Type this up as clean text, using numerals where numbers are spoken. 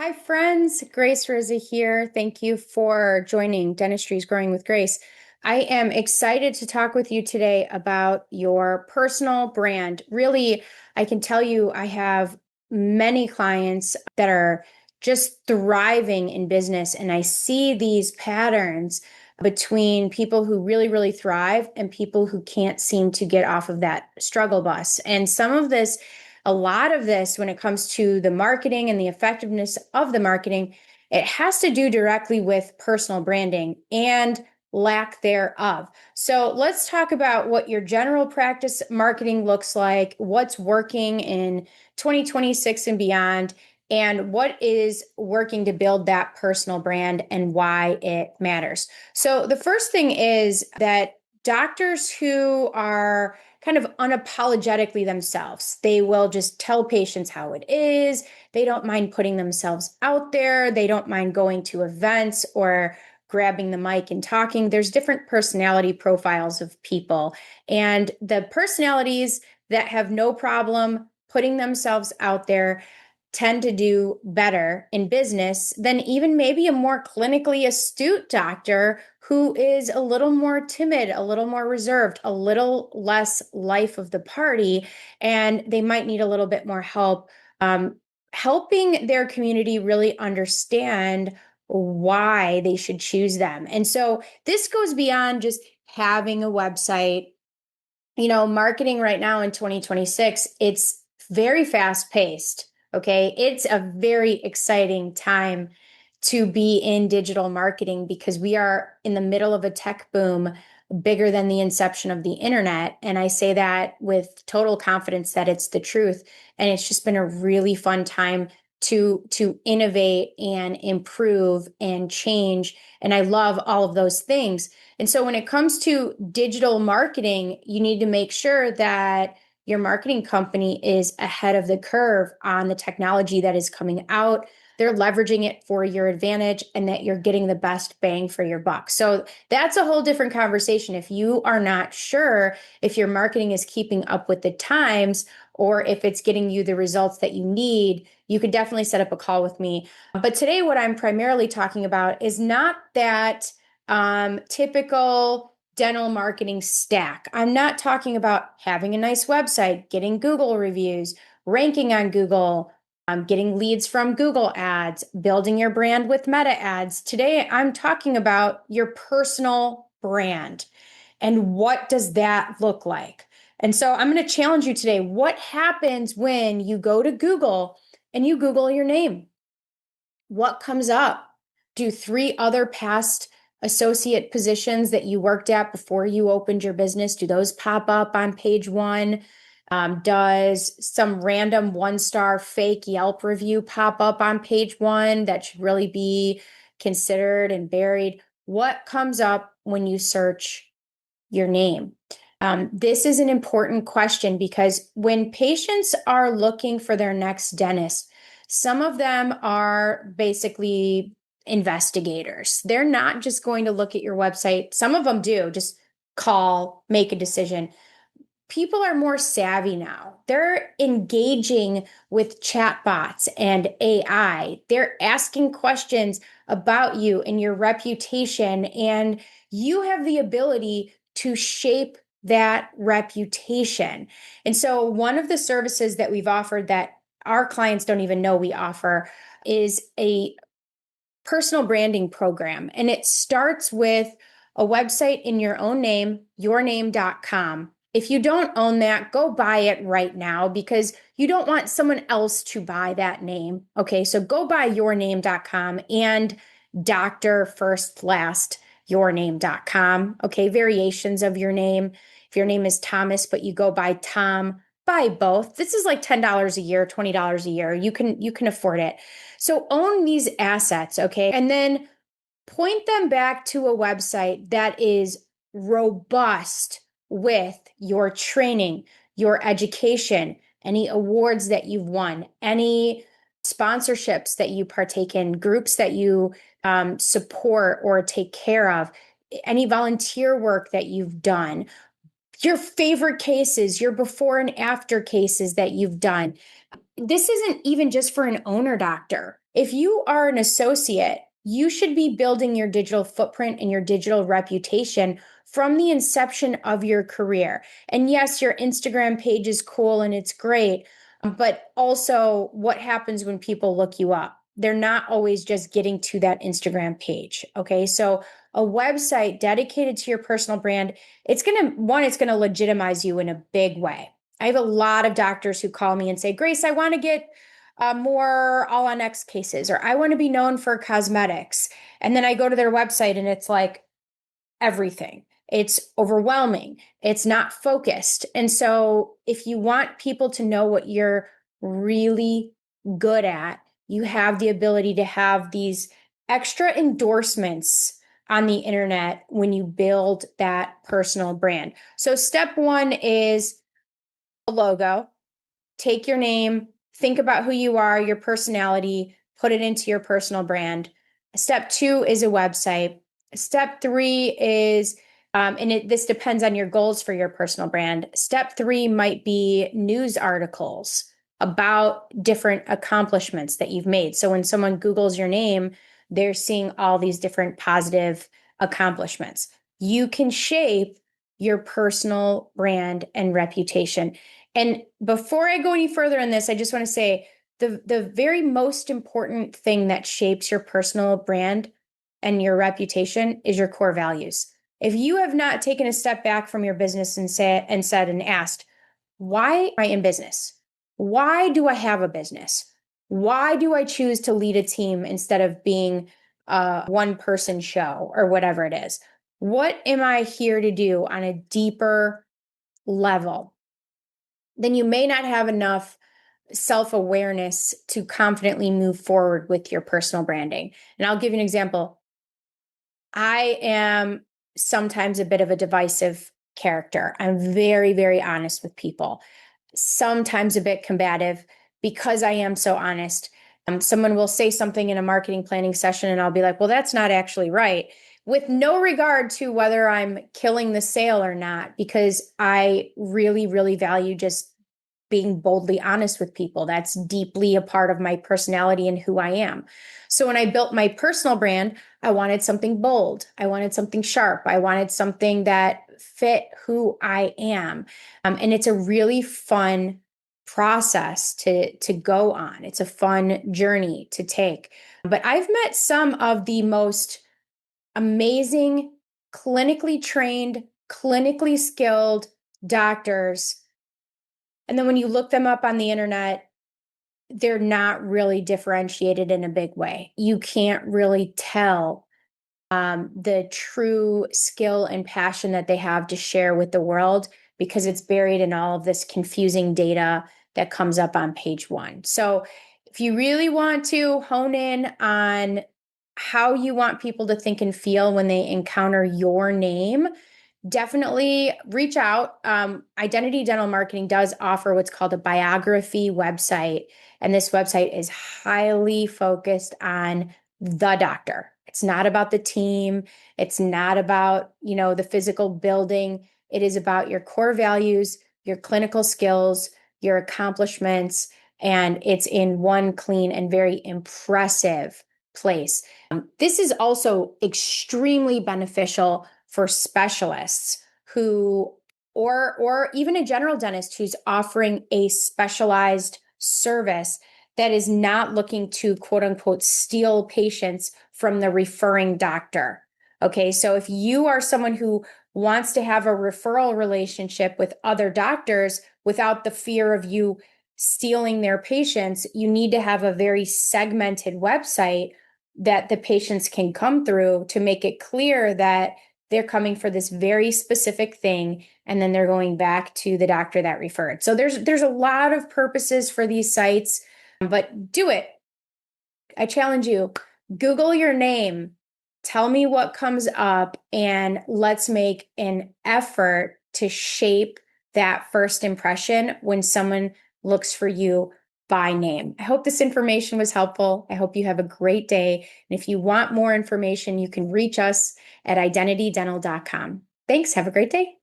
Hi, friends. Grace Rosa here. Thank you for joining Dentistry's Growing with Grace. I am excited to talk with you today about your personal brand. Really, I can tell you I have many clients that are just thriving in business, and I see these patterns between people who really thrive and people who can't seem to get off of that struggle bus. And a lot of this, when it comes to the marketing and the effectiveness of the marketing, it has to do directly with personal branding and lack thereof. So let's talk about what your general practice marketing looks like, what's working in 2026 and beyond, and what is working to build that personal brand and why it matters. So the first thing is that doctors who are kind of unapologetically themselves. They will just tell patients how it is. They don't mind putting themselves out there. They don't mind going to events or grabbing the mic and talking. There's different personality profiles of people. And the personalities that have no problem putting themselves out there tend to do better in business than even maybe a more clinically astute doctor who is a little more timid, a little more reserved, a little less life of the party, and they might need a little bit more help helping their community really understand why they should choose them. And so this goes beyond just having a website. Marketing right now in 2026, it's very fast paced. Okay. It's a very exciting time to be in digital marketing because we are in the middle of a tech boom bigger than the inception of the internet. And I say that with total confidence that it's the truth. And it's just been a really fun time to innovate and improve and change. And I love all of those things. And so when it comes to digital marketing, you need to make sure that your marketing company is ahead of the curve on the technology that is coming out. They're leveraging it for your advantage and that you're getting the best bang for your buck. So that's a whole different conversation. If you are not sure if your marketing is keeping up with the times or if it's getting you the results that you need, you could definitely set up a call with me. But today, what I'm primarily talking about is not that typical dental marketing stack. I'm not talking about having a nice website, getting Google reviews, ranking on Google, getting leads from Google ads, building your brand with Meta ads. Today, I'm talking about your personal brand and what does that look like? And so I'm going to challenge you today. What happens when you go to Google and you Google your name? What comes up? Do three other past associate positions that you worked at before you opened your business, do those pop up on page one? Does some random one-star fake Yelp review pop up on page one that should really be considered and buried? What comes up when you search your name? This is an important question because when patients are looking for their next dentist, some of them are basically investigators. They're not just going to look at your website. Some of them do just call, make a decision. People are more savvy now. They're engaging with chatbots and AI. They're asking questions about you and your reputation, and you have the ability to shape that reputation. And so, one of the services that we've offered that our clients don't even know we offer is a personal branding program. And it starts with a website in your own name, yourname.com. If you don't own that, go buy it right now because you don't want someone else to buy that name. Okay, so go buy yourname.com and doctor first last yourname.com. Okay, variations of your name. If your name is Thomas, but you go by Tom, buy both. This is like $10 a year, $20 a year. You can afford it. So own these assets, okay? And then point them back to a website that is robust with your training, your education, any awards that you've won, any sponsorships that you partake in, groups that you support or take care of, any volunteer work that you've done, your favorite cases, your before and after cases that you've done. This isn't even just for an owner doctor. If you are an associate, you should be building your digital footprint and your digital reputation from the inception of your career. And yes, your Instagram page is cool and it's great, but also what happens when people look you up? They're not always just getting to that Instagram page. Okay. So a website dedicated to your personal brand, it's going to legitimize you in a big way. I have a lot of doctors who call me and say, Grace, I want to get more all on X cases, or I want to be known for cosmetics. And then I go to their website and it's like everything. It's overwhelming. It's not focused. And so if you want people to know what you're really good at, you have the ability to have these extra endorsements on the internet when you build that personal brand. So step one is a logo. Take your name, think about who you are, your personality, put it into your personal brand. Step two is a website. Step three is, this depends on your goals for your personal brand. Step three might be news articles about different accomplishments that you've made. So when someone Googles your name, they're seeing all these different positive accomplishments. You can shape your personal brand and reputation. And before I go any further in this, I just want to say the very most important thing that shapes your personal brand and your reputation is your core values. If you have not taken a step back from your business and said and asked, why am I in business? Why do I have a business? Why do I choose to lead a team instead of being a one person show or whatever it is? What am I here to do on a deeper level? Then you may not have enough self-awareness to confidently move forward with your personal branding. And I'll give you an example. I am sometimes a bit of a divisive character. I'm very, very honest with people, sometimes a bit combative because I am so honest. Someone will say something in a marketing planning session, and I'll be like, well, that's not actually right, with no regard to whether I'm killing the sale or not, because I really, really value just being boldly honest with people. That's deeply a part of my personality and who I am. So when I built my personal brand, I wanted something bold. I wanted something sharp. I wanted something that fit who I am. And it's a really fun process to go on. It's a fun journey to take. But I've met some of the most amazing, clinically trained, clinically skilled doctors. And then when you look them up on the internet, they're not really differentiated in a big way. You can't really tell the true skill and passion that they have to share with the world because it's buried in all of this confusing data that comes up on page one. So if you really want to hone in on how you want people to think and feel when they encounter your name, definitely reach out. Identity Dental Marketing does offer what's called a biography website. And this website is highly focused on the doctor. It's not about the team. It's not about, the physical building. It is about your core values, your clinical skills, your accomplishments, and it's in one clean and very impressive place. This is also extremely beneficial for specialists who, or even a general dentist who's offering a specialized service that is not looking to quote unquote steal patients from the referring doctor. Okay, so if you are someone who wants to have a referral relationship with other doctors without the fear of you stealing their patients, you need to have a very segmented website that the patients can come through to make it clear that they're coming for this very specific thing, and then they're going back to the doctor that referred. So there's a lot of purposes for these sites, but do it. I challenge you. Google your name. Tell me what comes up, and let's make an effort to shape that first impression when someone looks for you by name. I hope this information was helpful. I hope you have a great day. And if you want more information, you can reach us at identitydental.com. Thanks. Have a great day.